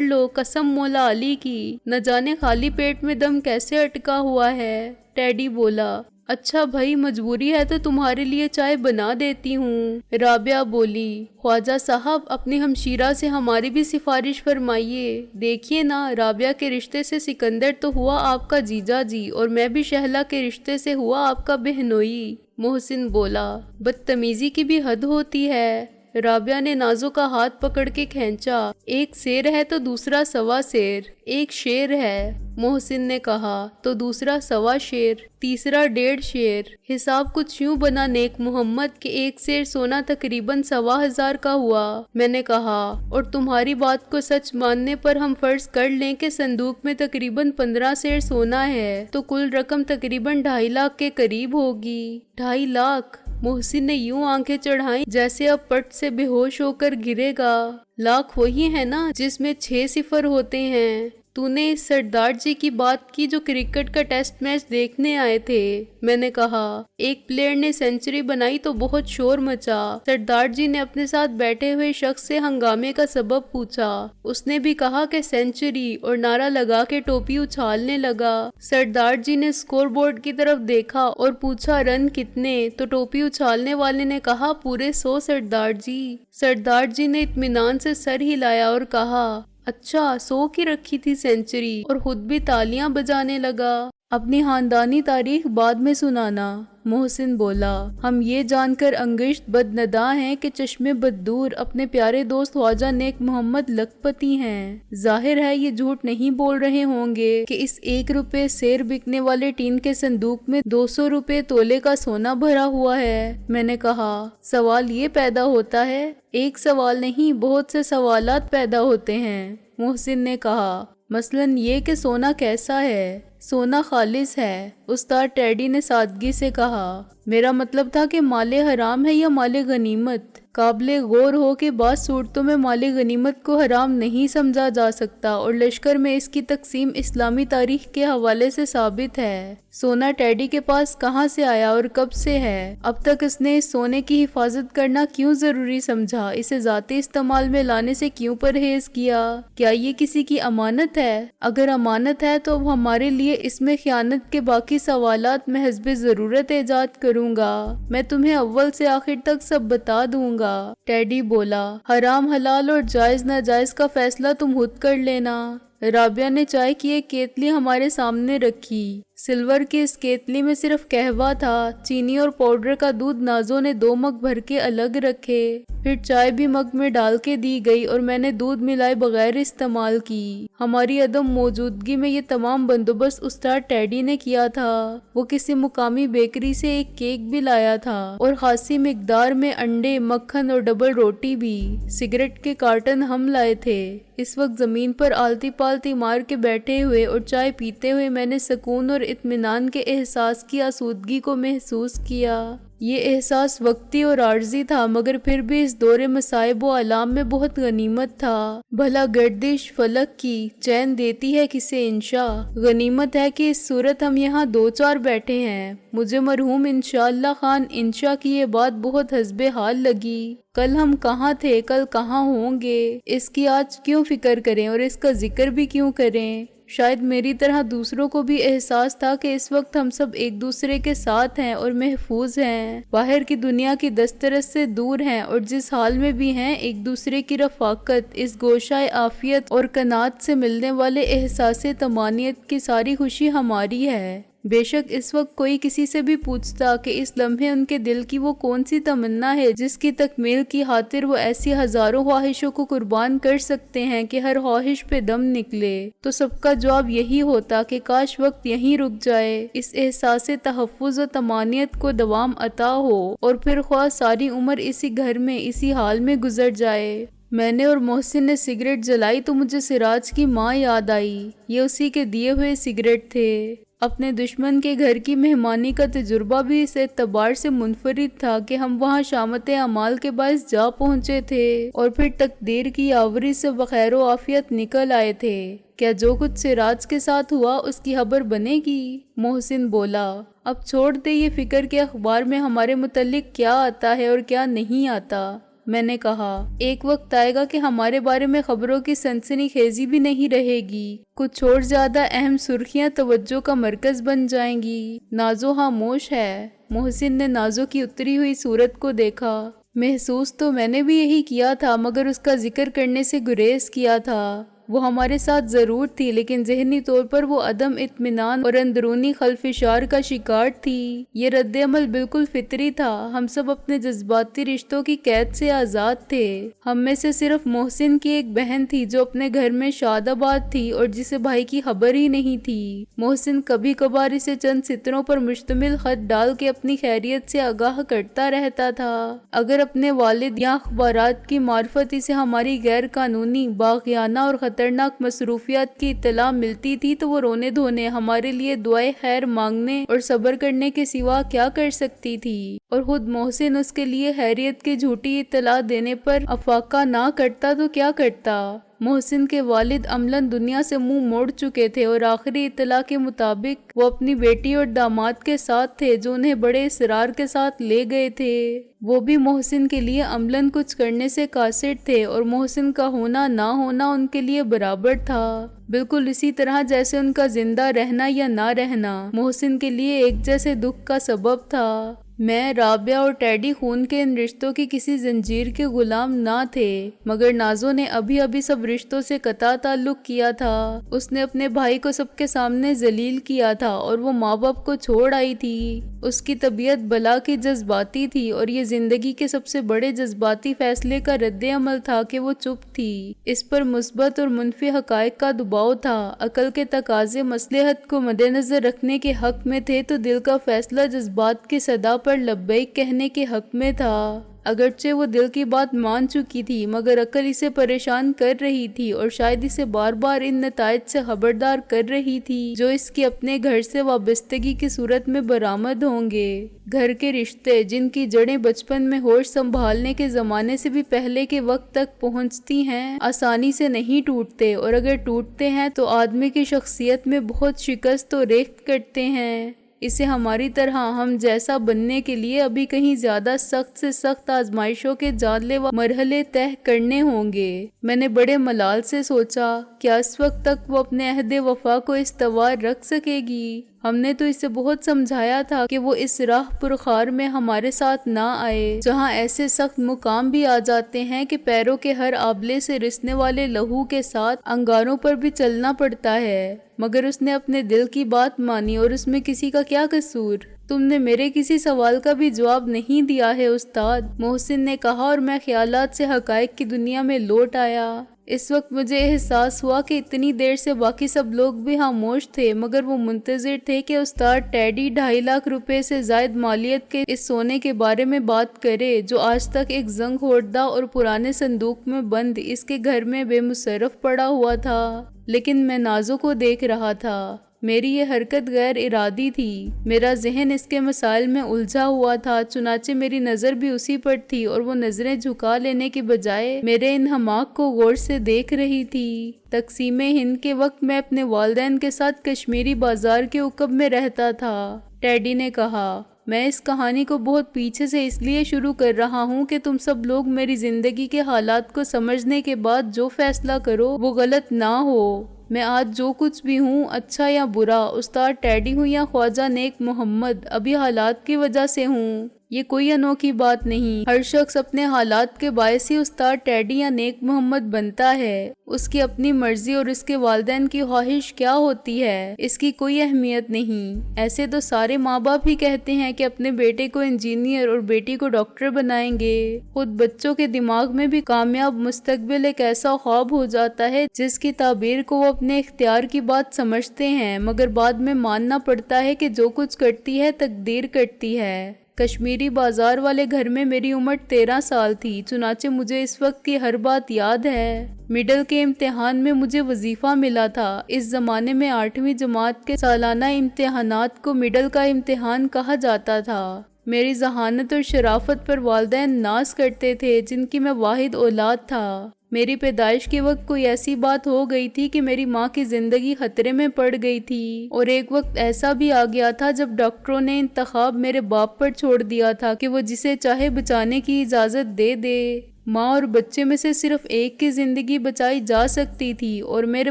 لو، قسم مولا علی کی، نہ جانے خالی پیٹ میں دم کیسے اٹکا ہوا ہے۔ ٹیڈی بولا، اچھا بھائی مجبوری ہے تو تمہارے لیے چائے بنا دیتی ہوں۔ رابعہ بولی، خواجہ صاحب اپنی ہمشیرہ سے ہماری بھی سفارش فرمائیے۔ دیکھیے نا، رابعہ کے رشتے سے سکندر تو ہوا آپ کا جیجا جی، اور میں بھی شہلا کے رشتے سے ہوا آپ کا بہنوئی۔ محسن بولا، بدتمیزی کی بھی حد ہوتی ہے۔ رابعہ نے نازو کا ہاتھ پکڑ کے کھینچا۔ ایک شیر ہے تو دوسرا سوا شیر، ایک شیر ہے، محسن نے کہا، تو دوسرا سوا شیر، تیسرا 1.5 شیر۔ حساب کچھ یوں بنا نیک محمد کہ ایک شیر سونا تقریباً 15,000 کا ہوا۔ میں نے کہا، اور تمہاری بات کو سچ ماننے پر ہم فرض کر لیں کہ صندوق میں تقریباً 15 شیر سونا ہے، تو کل رقم تقریباً 2.5 لاکھ کے قریب ہوگی۔ 2.5 لاکھ؟ محسن نے یوں آنکھیں چڑھائیں جیسے اب پٹ سے بے ہوش ہو کر گرے گا۔ لاکھ وہی ہے نا جس میں 6 صفر ہوتے ہیں؟ تو نے اس سردار جی کی بات کی جو کرکٹ کا ٹیسٹ میچ دیکھنے آئے تھے؟ میں نے کہا، ایک پلیئر نے سینچری بنائی تو بہت شور مچا۔ سردار جی نے اپنے ساتھ بیٹھے ہوئے شخص سے ہنگامے کا سبب پوچھا، اس نے بھی کہا کہ سینچری، اور نعرہ لگا کے ٹوپی اچھالنے لگا۔ سردار جی نے اسکور بورڈ کی طرف دیکھا اور پوچھا رن کتنے؟ تو ٹوپی اچھالنے والے نے کہا پورے 100 سردار جی۔ سردار جی نے اطمینان سے سر ہلایا اور کہا، اچھا 100 کی رکھی تھی سینچری، اور خود بھی تالیاں بجانے لگا۔ اپنی خاندانی تاریخ بعد میں سنانا، محسن بولا۔ ہم یہ جان کر انگشت بدنداں ہیں کہ چشم بددور اپنے پیارے دوست خواجہ نیک محمد لکھپتی ہیں۔ ظاہر ہے یہ جھوٹ نہیں بول رہے ہوں گے کہ اس 1 روپے سیر بکنے والے ٹین کے صندوق میں 200 روپے تولے کا سونا بھرا ہوا ہے۔ میں نے کہا، سوال یہ پیدا ہوتا ہے۔ ایک سوال نہیں، بہت سے سوالات پیدا ہوتے ہیں۔ محسن نے کہا، مثلاً یہ کہ سونا کیسا ہے؟ سونا خالص ہے، استاد ٹیڈی نے سادگی سے کہا۔ میرا مطلب تھا کہ مال حرام ہے یا مال غنیمت؟ قابل غور ہو کہ بعض صورتوں میں مال غنیمت کو حرام نہیں سمجھا جا سکتا، اور لشکر میں اس کی تقسیم اسلامی تاریخ کے حوالے سے ثابت ہے۔ سونا ٹیڈی کے پاس کہاں سے آیا اور کب سے ہے؟ اب تک اس نے اس سونے کی حفاظت کرنا کیوں ضروری سمجھا؟ اسے ذاتی استعمال میں لانے سے کیوں پرہیز کیا؟ کیا یہ کسی کی امانت ہے؟ اگر امانت ہے تو اب ہمارے لیے اس میں خیانت کے باقی سوالات میں حسب ضرورت ایجاد کروں گا۔ میں تمہیں اول سے آخر تک سب بتا دوں گا۔ ٹیڈی بولا، حرام حلال اور جائز ناجائز کا فیصلہ تم خود کر لینا۔ رابعہ نے چائے کی ایک کیتلی ہمارے سامنے رکھی۔ سلور کی اس کیتلی میں صرف قہوہ تھا، چینی اور پاؤڈر کا دودھ نازو نے 2 مگ بھر کے الگ رکھے۔ پھر چائے بھی مگ میں ڈال کے دی گئی اور میں نے دودھ ملائے بغیر استعمال کی۔ ہماری عدم موجودگی میں یہ تمام بندوبست استاد ٹیڈی نے کیا تھا۔ وہ کسی مقامی بیکری سے ایک کیک بھی لایا تھا اور خاصی مقدار میں انڈے، مکھن اور ڈبل روٹی بھی۔ سگریٹ کے کارٹن ہم لائے تھے۔ اس وقت زمین پر آلتی پالتی مار کے بیٹھے ہوئے اور چائے پیتے ہوئے میں نے سکون اور اطمینان کے احساس کی آسودگی کو محسوس کیا۔ یہ احساس وقتی اور عارضی تھا، مگر پھر بھی اس دور مصائب و آلام میں بہت غنیمت تھا۔ بھلا گردش فلک کی چین دیتی ہے کسے انشا؟ غنیمت ہے کہ اس صورت ہم یہاں 2-4 بیٹھے ہیں۔ مجھے مرحوم انشاءاللہ خان انشا کی یہ بات بہت حسب حال لگی۔ کل ہم کہاں تھے، کل کہاں ہوں گے، اس کی آج کیوں فکر کریں اور اس کا ذکر بھی کیوں کریں؟ شاید میری طرح دوسروں کو بھی احساس تھا کہ اس وقت ہم سب ایک دوسرے کے ساتھ ہیں اور محفوظ ہیں، باہر کی دنیا کی دسترس سے دور ہیں، اور جس حال میں بھی ہیں ایک دوسرے کی رفاقت، اس گوشہ عافیت اور قناعت سے ملنے والے احساس طمانینت کی ساری خوشی ہماری ہے۔ بے شک اس وقت کوئی کسی سے بھی پوچھتا کہ اس لمحے ان کے دل کی وہ کون سی تمنا ہے جس کی تکمیل کی خاطر وہ ایسی ہزاروں خواہشوں کو قربان کر سکتے ہیں کہ ہر خواہش پہ دم نکلے، تو سب کا جواب یہی ہوتا کہ کاش وقت یہیں رک جائے، اس احساس تحفظ و طمانینت کو دوام عطا ہو اور پھر خواہ ساری عمر اسی گھر میں اسی حال میں گزر جائے۔ میں نے اور محسن نے سگریٹ جلائی تو مجھے سراج کی ماں یاد آئی، یہ اسی کے دیے ہوئے سگریٹ تھے۔ اپنے دشمن کے گھر کی مہمانی کا تجربہ بھی اس اعتبار سے منفرد تھا کہ ہم وہاں شامت اعمال کے باعث جا پہنچے تھے اور پھر تقدیر کی آوری سے بخیر و عافیت نکل آئے تھے۔ کیا جو کچھ سراج کے ساتھ ہوا اس کی خبر بنے گی؟ محسن بولا۔ اب چھوڑ دے یہ فکر کہ اخبار میں ہمارے متعلق کیا آتا ہے اور کیا نہیں آتا۔ میں نے کہا ایک وقت آئے گا کہ ہمارے بارے میں خبروں کی سنسنی خیزی بھی نہیں رہے گی، کچھ اور زیادہ اہم سرخیاں توجہ کا مرکز بن جائیں گی۔ نازو خاموش ہے۔ محسن نے نازو کی اتری ہوئی صورت کو دیکھا۔ محسوس تو میں نے بھی یہی کیا تھا مگر اس کا ذکر کرنے سے گریز کیا تھا۔ وہ ہمارے ساتھ ضرور تھی لیکن ذہنی طور پر وہ عدم اطمینان اور اندرونی خلفشار کا شکار تھی۔ یہ رد عمل بالکل فطری تھا۔ ہم سب اپنے جذباتی رشتوں کی قید سے آزاد تھے۔ ہم میں سے صرف محسن کی ایک بہن تھی جو اپنے گھر میں شاد آباد تھی اور جسے بھائی کی خبر ہی نہیں تھی۔ محسن کبھی کبھار اسے چند سطروں پر مشتمل خط ڈال کے اپنی خیریت سے آگاہ کرتا رہتا تھا۔ اگر اپنے والد یا اخبارات کی معرفت اسے ہماری غیر قانونی، باغیانہ اور خطرناک مصروفیات کی اطلاع ملتی تھی تو وہ رونے دھونے ہمارے لیے دعائے خیر مانگنے اور صبر کرنے کے سوا کیا کر سکتی تھی، اور خود محسن اس کے لیے خیریت کی جھوٹی اطلاع دینے پر افاقہ نہ کرتا تو کیا کرتا۔ محسن کے والد عملاً دنیا سے منہ موڑ چکے تھے اور آخری اطلاع کے مطابق وہ اپنی بیٹی اور داماد کے ساتھ تھے جو انہیں بڑے اصرار کے ساتھ لے گئے تھے۔ وہ بھی محسن کے لیے عملاً کچھ کرنے سے قاصر تھے اور محسن کا ہونا نہ ہونا ان کے لیے برابر تھا، بالکل اسی طرح جیسے ان کا زندہ رہنا یا نہ رہنا محسن کے لیے ایک جیسے دکھ کا سبب تھا۔ میں، رابعہ اور ٹیڈی خون کے ان رشتوں کی کسی زنجیر کے غلام نہ تھے، مگر نازو نے ابھی ابھی سب رشتوں سے قطع تعلق کیا تھا۔ اس نے اپنے بھائی کو سب کے سامنے ذلیل کیا تھا اور وہ ماں باپ کو چھوڑ آئی تھی۔ اس کی طبیعت بلا کی جذباتی تھی اور یہ زندگی کے سب سے بڑے جذباتی فیصلے کا رد عمل تھا کہ وہ چپ تھی۔ اس پر مثبت اور منفی حقائق کا دباؤ تھا۔ عقل کے تقاضے مصلحت کو مد نظر رکھنے کے حق میں تھے تو دل کا فیصلہ جذبات کی صدا پر لبیک کہنے کے حق میں تھا۔ اگرچہ وہ دل کی بات مان چکی تھی مگر عقل اسے پریشان کر رہی تھی اور شاید اسے بار بار ان نتائج سے خبردار کر رہی تھی جو اس کی اپنے گھر سے وابستگی کی صورت میں برآمد ہوں گے۔ گھر کے رشتے جن کی جڑیں بچپن میں ہوش سنبھالنے کے زمانے سے بھی پہلے کے وقت تک پہنچتی ہیں، آسانی سے نہیں ٹوٹتے، اور اگر ٹوٹتے ہیں تو آدمی کی شخصیت میں بہت شکست و ریخت کرتے ہیں۔ اسے ہماری طرح ہم جیسا بننے کے لیے ابھی کہیں زیادہ سخت سے سخت آزمائشوں کے جان لیوا مرحلے طے کرنے ہوں گے۔ میں نے بڑے ملال سے سوچا، کیا اس وقت تک وہ اپنے عہد وفا کو استوار رکھ سکے گی؟ ہم نے تو اسے بہت سمجھایا تھا کہ وہ اس راہ پرخار میں ہمارے ساتھ نہ آئے جہاں ایسے سخت مقام بھی آ جاتے ہیں کہ پیروں کے ہر آبلے سے رسنے والے لہو کے ساتھ انگاروں پر بھی چلنا پڑتا ہے، مگر اس نے اپنے دل کی بات مانی اور اس میں کسی کا کیا قصور؟ تم نے میرے کسی سوال کا بھی جواب نہیں دیا ہے استاد، محسن نے کہا، اور میں خیالات سے حقائق کی دنیا میں لوٹ آیا۔ اس وقت مجھے احساس ہوا کہ اتنی دیر سے باقی سب لوگ بھی خاموش تھے مگر وہ منتظر تھے کہ استاد ٹیڈی 2.5 لاکھ روپے سے زائد مالیت کے اس سونے کے بارے میں بات کرے جو آج تک ایک زنگ خوردہ اور پرانے صندوق میں بند اس کے گھر میں بے مصرف پڑا ہوا تھا، لیکن میں نازو کو دیکھ رہا تھا۔ میری یہ حرکت غیر ارادی تھی، میرا ذہن اس کے مسائل میں الجھا ہوا تھا، چنانچہ میری نظر بھی اسی پر تھی اور وہ نظریں جھکا لینے کی بجائے میرے انہماک کو غور سے دیکھ رہی تھی۔ تقسیم ہند کے وقت میں اپنے والدین کے ساتھ کشمیری بازار کے عقب میں رہتا تھا، ٹیڈی نے کہا۔ میں اس کہانی کو بہت پیچھے سے اس لیے شروع کر رہا ہوں کہ تم سب لوگ میری زندگی کے حالات کو سمجھنے کے بعد جو فیصلہ کرو وہ غلط نہ ہو۔ میں آج جو کچھ بھی ہوں، اچھا یا برا، استاد ٹیڈی ہوں یا خواجہ نیک محمد، ابھی حالات کی وجہ سے ہوں۔ یہ کوئی انوکھی بات نہیں، ہر شخص اپنے حالات کے باعث ہی استاد ٹیڈی یا نیک محمد بنتا ہے۔ اس کی اپنی مرضی اور اس کے والدین کی خواہش کیا ہوتی ہے اس کی کوئی اہمیت نہیں۔ ایسے تو سارے ماں باپ ہی کہتے ہیں کہ اپنے بیٹے کو انجینئر اور بیٹی کو ڈاکٹر بنائیں گے۔ خود بچوں کے دماغ میں بھی کامیاب مستقبل ایک ایسا خواب ہو جاتا ہے جس کی تعبیر کو وہ اپنے اختیار کی بات سمجھتے ہیں، مگر بعد میں ماننا پڑتا ہے کہ جو کچھ کرتی ہے تقدیر کرتی ہے۔ کشمیری بازار والے گھر میں میری عمر 13 سال تھی، چنانچہ مجھے اس وقت کی ہر بات یاد ہے۔ مڈل کے امتحان میں مجھے وظیفہ ملا تھا۔ اس زمانے میں 8ویں جماعت کے سالانہ امتحانات کو مڈل کا امتحان کہا جاتا تھا۔ میری ذہانت اور شرافت پر والدین ناز کرتے تھے جن کی میں واحد اولاد تھا۔ میری پیدائش کے وقت کوئی ایسی بات ہو گئی تھی کہ میری ماں کی زندگی خطرے میں پڑ گئی تھی، اور ایک وقت ایسا بھی آ گیا تھا جب ڈاکٹروں نے انتخاب میرے باپ پر چھوڑ دیا تھا کہ وہ جسے چاہے بچانے کی اجازت دے دے۔ ماں اور بچے میں سے صرف ایک کی زندگی بچائی جا سکتی تھی، اور میرے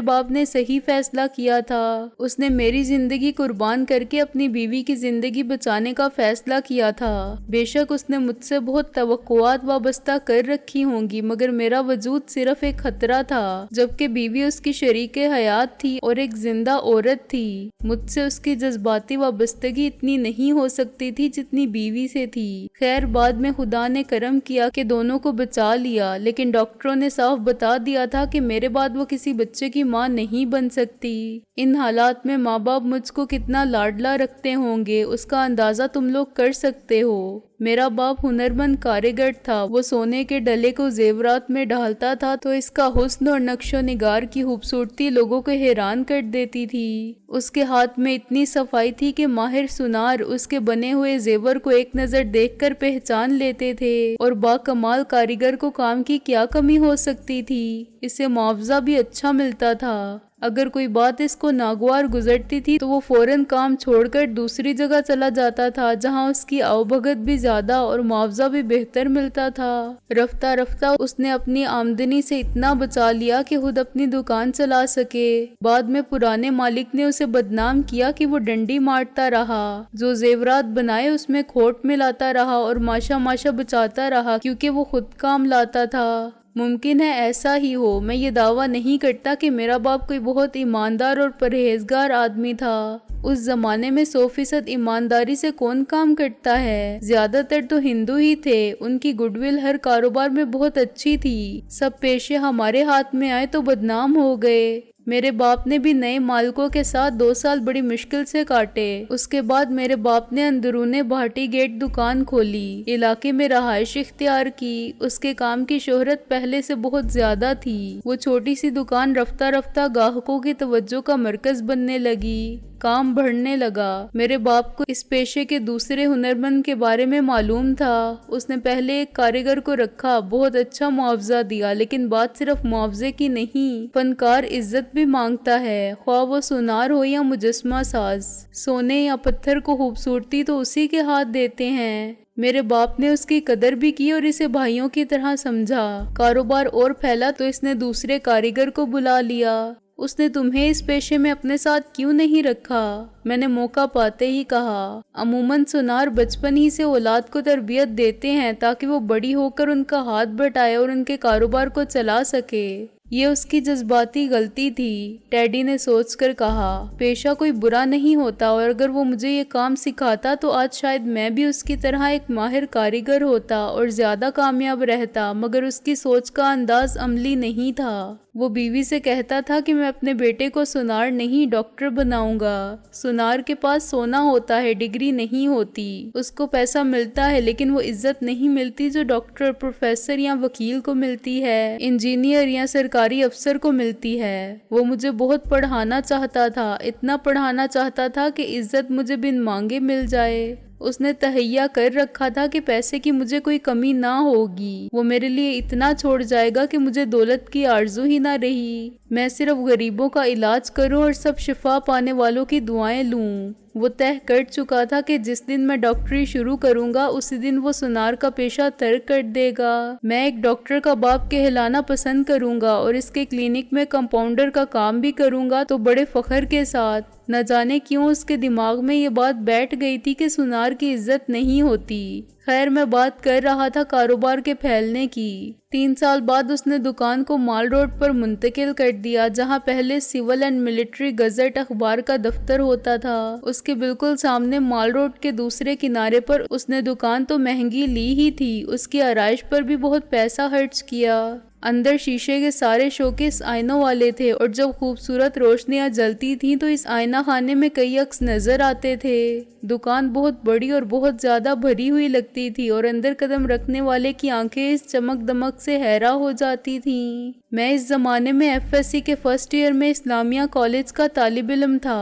باپ نے صحیح فیصلہ کیا تھا۔ اس نے میری زندگی قربان کر کے اپنی بیوی کی زندگی بچانے کا فیصلہ کیا تھا۔ بے شک اس نے مجھ سے بہت توقعات وابستہ کر رکھی ہوں گی، مگر میرا وجود صرف ایک خطرہ تھا، جبکہ بیوی اس کی شریک حیات تھی اور ایک زندہ عورت تھی۔ مجھ سے اس کی جذباتی وابستگی اتنی نہیں ہو سکتی تھی جتنی بیوی سے تھی۔ خیر بعد میں خدا نے کرم کیا کہ دونوں کو بچا لیا، لیکن ڈاکٹروں نے صاف بتا دیا تھا کہ میرے بعد وہ کسی بچے کی ماں نہیں بن سکتی۔ ان حالات میں ماں باپ مجھ کو کتنا لاڈلا رکھتے ہوں گے اس کا اندازہ تم لوگ کر سکتے ہو۔ میرا باپ ہنرمند کاریگر تھا، وہ سونے کے ڈلے کو زیورات میں ڈالتا تھا تو اس کا حسن اور نقش و نگار کی خوبصورتی لوگوں کو حیران کر دیتی تھی۔ اس کے ہاتھ میں اتنی صفائی تھی کہ ماہر سونار اس کے بنے ہوئے زیور کو ایک نظر دیکھ کر پہچان لیتے تھے، اور با کمال کاریگر کو کام کی کیا کمی ہو سکتی تھی، اسے معاوضہ بھی اچھا ملتا تھا۔ اگر کوئی بات اس کو ناگوار گزرتی تھی تو وہ فوراً کام چھوڑ کر دوسری جگہ چلا جاتا تھا جہاں اس کی آوبھگت بھی زیادہ اور معاوضہ بھی بہتر ملتا تھا۔ رفتہ رفتہ اس نے اپنی آمدنی سے اتنا بچا لیا کہ خود اپنی دکان چلا سکے۔ بعد میں پرانے مالک نے اسے بدنام کیا کہ وہ ڈنڈی مارتا رہا، جو زیورات بنائے اس میں کھوٹ ملاتا رہا اور ماشا ماشا بچاتا رہا کیونکہ وہ خود کام لاتا تھا۔ ممکن ہے ایسا ہی ہو، میں یہ دعویٰ نہیں کرتا کہ میرا باپ کوئی بہت ایماندار اور پرہیزگار آدمی تھا۔ اس زمانے میں 100% ایمانداری سے کون کام کرتا ہے؟ زیادہ تر تو ہندو ہی تھے۔ ان کی گڈ ول ہر کاروبار میں بہت اچھی تھی۔ سب پیشے ہمارے ہاتھ میں آئے تو بدنام ہو گئے۔ میرے باپ نے بھی نئے مالکوں کے ساتھ 2 سال بڑی مشکل سے کاٹے۔ اس کے بعد میرے باپ نے اندرون بھاٹی گیٹ دکان کھولی، علاقے میں رہائش اختیار کی۔ اس کے کام کی شہرت پہلے سے بہت زیادہ تھی۔ وہ چھوٹی سی دکان رفتہ رفتہ گاہکوں کی توجہ کا مرکز بننے لگی، کام بڑھنے لگا۔ میرے باپ کو اس پیشے کے دوسرے ہنرمند کے بارے میں معلوم تھا۔ اس نے پہلے ایک کاریگر کو رکھا، بہت اچھا معاوضہ دیا، لیکن بات صرف معاوضے کی نہیں، فنکار عزت بھی مانگتا ہے، خواہ وہ سونار ہو یا مجسمہ ساز۔ سونے یا پتھر کو خوبصورتی تو اسی کے ہاتھ دیتے ہیں۔ میرے باپ نے اس کی قدر بھی کی اور اسے بھائیوں کی طرح سمجھا۔ کاروبار اور پھیلا تو اس نے دوسرے کاریگر کو بلا لیا۔ اس نے تمہیں اس پیشے میں اپنے ساتھ کیوں نہیں رکھا؟ میں نے موقع پاتے ہی کہا۔ عموماً سونار بچپن ہی سے اولاد کو تربیت دیتے ہیں تاکہ وہ بڑی ہو کر ان کا ہاتھ بٹائے اور ان کے کاروبار کو چلا سکے۔ یہ اس کی جذباتی غلطی تھی، ٹیڈی نے سوچ کر کہا۔ پیشہ کوئی برا نہیں ہوتا، اور اگر وہ مجھے یہ کام سکھاتا تو آج شاید میں بھی اس کی طرح ایک ماہر کاریگر ہوتا اور زیادہ کامیاب رہتا، مگر اس کی سوچ کا انداز عملی نہیں تھا۔ وہ بیوی سے کہتا تھا کہ میں اپنے بیٹے کو سونار نہیں ڈاکٹر بناؤں گا۔ سونار کے پاس سونا ہوتا ہے، ڈگری نہیں ہوتی۔ اس کو پیسہ ملتا ہے لیکن وہ عزت نہیں ملتی جو ڈاکٹر، پروفیسر یا وکیل کو ملتی ہے، انجینئر یا سرکاری افسر کو ملتی ہے۔ وہ مجھے بہت پڑھانا چاہتا تھا، اتنا پڑھانا چاہتا تھا کہ عزت مجھے بن مانگے مل جائے۔ اس نے تہیا کر رکھا تھا کہ پیسے کی مجھے کوئی کمی نہ ہوگی، وہ میرے لیے اتنا چھوڑ جائے گا کہ مجھے دولت کی آرزو ہی نہ رہی۔ میں صرف غریبوں کا علاج کروں اور سب شفا پانے والوں کی دعائیں لوں۔ وہ طے کر چکا تھا کہ جس دن میں ڈاکٹری شروع کروں گا اسی دن وہ سونار کا پیشہ ترک کر دے گا۔ میں ایک ڈاکٹر کا باپ کہلانا پسند کروں گا اور اس کے کلینک میں کمپاؤنڈر کا کام بھی کروں گا تو بڑے فخر کے ساتھ۔ نہ جانے کیوں اس کے دماغ میں یہ بات بیٹھ گئی تھی کہ سونار کی عزت نہیں ہوتی۔ خیر میں بات کر رہا تھا کاروبار کے پھیلنے کی۔ 3 سال بعد اس نے دکان کو مال روڈ پر منتقل کر دیا، جہاں پہلے سول اینڈ ملٹری گزٹ اخبار کا دفتر ہوتا تھا۔ اس کے بالکل سامنے مال روڈ کے دوسرے کنارے پر اس نے دکان تو مہنگی لی ہی تھی، اس کی آرائش پر بھی بہت پیسہ خرچ کیا۔ اندر شیشے کے سارے شوکیس آئینوں والے تھے، اور جب خوبصورت روشنیاں جلتی تھیں تو اس آئینہ خانے میں کئی عکس نظر آتے تھے۔ دکان بہت بڑی اور بہت زیادہ بھری ہوئی لگتی تھی، اور اندر قدم رکھنے والے کی آنکھیں اس چمک دمک سے حیران ہو جاتی تھیں۔ میں اس زمانے میں FSC کے فرسٹ ایئر میں اسلامیہ کالج کا طالب علم تھا۔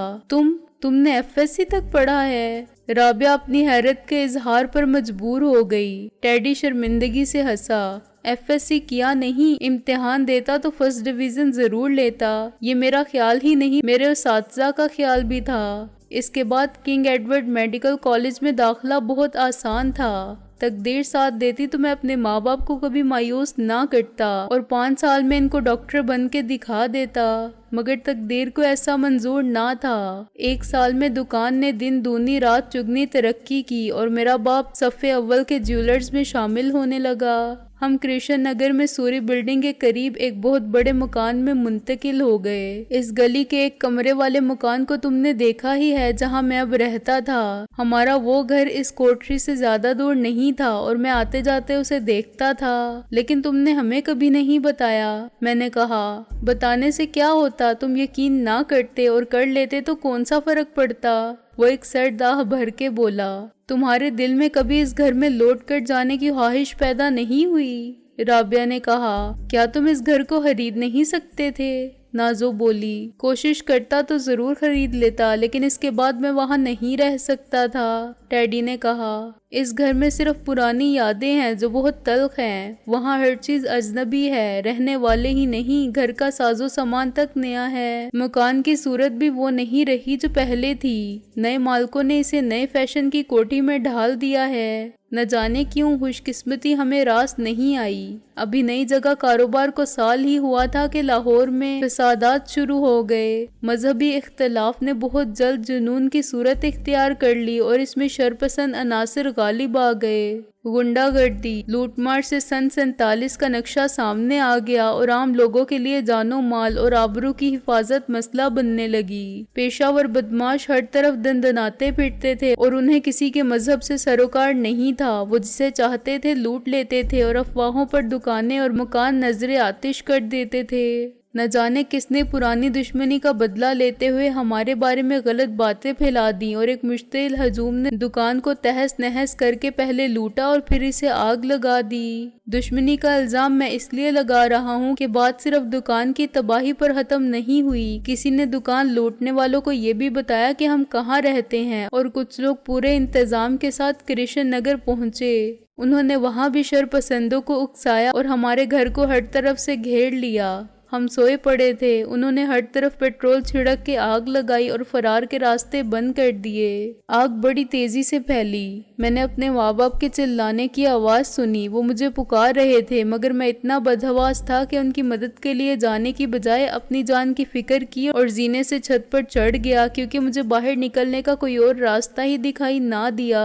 تم نے FSC تک پڑھا ہے؟ رابعہ اپنی حیرت کے اظہار پر مجبور ہو گئی۔ ٹیڈی شرمندگی سے ہنسا۔ FSC کیا نہیں، امتحان دیتا تو فرسٹ ڈویژن ضرور لیتا۔ یہ میرا خیال ہی نہیں، میرے اساتذہ کا خیال بھی تھا۔ اس کے بعد کنگ ایڈورڈ میڈیکل کالج میں داخلہ بہت آسان تھا۔ تقدیر ساتھ دیتی تو میں اپنے ماں باپ کو کبھی مایوس نہ کرتا اور 5 سال میں ان کو ڈاکٹر بن کے دکھا دیتا، مگر تقدیر کو ایسا منظور نہ تھا۔ 1 سال میں دکان نے دن دگنی رات چگنی ترقی کی، اور میرا باپ صف اول کے جیولرز میں شامل ہونے لگا۔ ہم کرشن نگر میں سوری بلڈنگ کے قریب ایک بہت بڑے مکان میں منتقل ہو گئے۔ اس گلی کے ایک کمرے والے مکان کو تم نے دیکھا ہی ہے، جہاں میں اب رہتا تھا۔ ہمارا وہ گھر اس کوٹری سے زیادہ دور نہیں تھا، اور میں آتے جاتے اسے دیکھتا تھا۔ لیکن تم نے ہمیں کبھی نہیں بتایا۔ میں نے کہا، بتانے سے کیا ہوتا، تم یقین نہ کرتے، اور کر لیتے تو کون سا فرق پڑتا؟ وہ ایک سرد آہ بھر کے بولا۔ تمہارے دل میں کبھی اس گھر میں لوٹ کر جانے کی خواہش پیدا نہیں ہوئی؟ رابعہ نے کہا۔ کیا تم اس گھر کو خرید نہیں سکتے تھے؟ نازو بولی۔ کوشش کرتا تو ضرور خرید لیتا، لیکن اس کے بعد میں وہاں نہیں رہ سکتا تھا۔ ٹیڈی نے کہا۔ اس گھر میں صرف پرانی یادیں ہیں جو بہت تلخ ہیں۔ وہاں ہر چیز اجنبی ہے، رہنے والے ہی نہیں، گھر کا ساز و سامان تک نیا ہے۔ مکان کی صورت بھی وہ نہیں رہی جو پہلے تھی۔ نئے مالکوں نے اسے نئے فیشن کی کوٹھی میں ڈھال دیا ہے۔ نہ جانے کیوں خوش قسمتی ہمیں راست نہیں آئی۔ ابھی نئی جگہ کاروبار کو سال ہی ہوا تھا کہ لاہور میں فسادات شروع ہو گئے۔ مذہبی اختلاف نے بہت جلد جنون کی صورت اختیار کر لی، اور اس میں شرپسند عناصر غالب آ گئے۔ غنڈہ گردی، لوٹ مار سے سن 47 کا نقشہ سامنے آ گیا، اور عام لوگوں کے لیے جان و مال اور آبرو کی حفاظت مسئلہ بننے لگی۔ پیشہ ور بدماش ہر طرف دندناتے پھرتے تھے، اور انہیں کسی کے مذہب سے سروکار نہیں تھا۔ وہ جسے چاہتے تھے لوٹ لیتے تھے، اور افواہوں پر دکانیں اور مکان نظر آتش کر دیتے تھے۔ نہ جانے کس نے پرانی دشمنی کا بدلہ لیتے ہوئے ہمارے بارے میں غلط باتیں پھیلا دیں، اور ایک مشتعل ہجوم نے دکان کو تہس نہس کر کے پہلے لوٹا اور پھر اسے آگ لگا دی۔ دشمنی کا الزام میں اس لیے لگا رہا ہوں کہ بات صرف دکان کی تباہی پر ختم نہیں ہوئی۔ کسی نے دکان لوٹنے والوں کو یہ بھی بتایا کہ ہم کہاں رہتے ہیں، اور کچھ لوگ پورے انتظام کے ساتھ کرشن نگر پہنچے۔ انہوں نے وہاں بھی شرپسندوں کو اکسایا اور ہمارے گھر کو ہر طرف سے گھیر لیا۔ ہم سوئے پڑے تھے، انہوں نے ہر طرف پیٹرول چھڑک کے آگ لگائی اور فرار کے راستے بند کر دیے۔ آگ بڑی تیزی سے پھیلی۔ میں نے اپنے ماں باپ کے چلانے کی آواز سنی، وہ مجھے پکار رہے تھے، مگر میں اتنا بدحواس تھا کہ ان کی مدد کے لیے جانے کی بجائے اپنی جان کی فکر کی اور زینے سے چھت پر چڑھ گیا، کیونکہ مجھے باہر نکلنے کا کوئی اور راستہ ہی دکھائی نہ دیا۔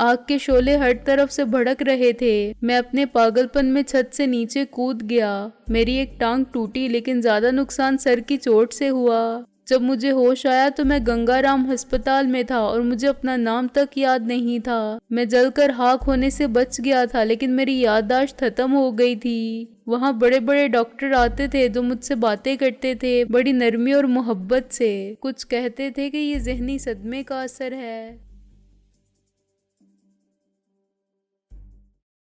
آگ کے شعلے ہر طرف سے بھڑک رہے تھے۔ میں اپنے پاگل پن میں چھت سے نیچے کود گیا۔ میری ایک ٹانگ ٹوٹی، لیکن زیادہ نقصان سر کی چوٹ سے ہوا۔ جب مجھے ہوش آیا تو میں گنگا رام ہسپتال میں تھا، اور مجھے اپنا نام تک یاد نہیں تھا۔ میں جل کر خاک ہونے سے بچ گیا تھا، لیکن میری یادداشت ختم ہو گئی تھی۔ وہاں بڑے بڑے ڈاکٹر آتے تھے جو مجھ سے باتیں کرتے تھے، بڑی نرمی اور محبت سے۔ کچھ کہتے تھے کہ یہ ذہنی صدمے کا اثر ہے۔